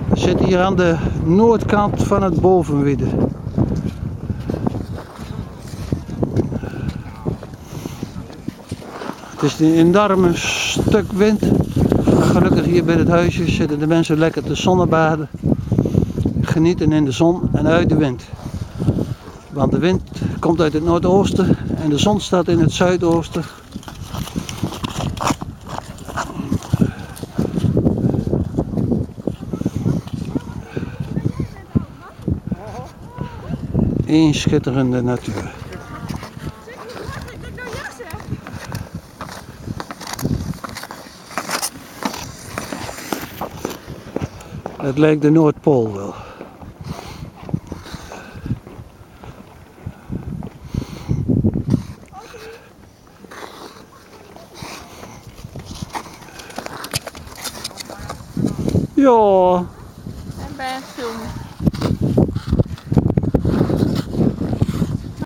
We zitten hier aan de noordkant van het Bovenwierde. Het is een enorme stuk wind. Gelukkig hier bij het huisje zitten de mensen lekker te zonnebaden. Genieten in de zon en uit de wind. Want de wind komt uit het noordoosten en de zon staat in het zuidoosten. Eén schitterende natuur. Het lijkt de Noordpool wel. Ja. En bij het filmen.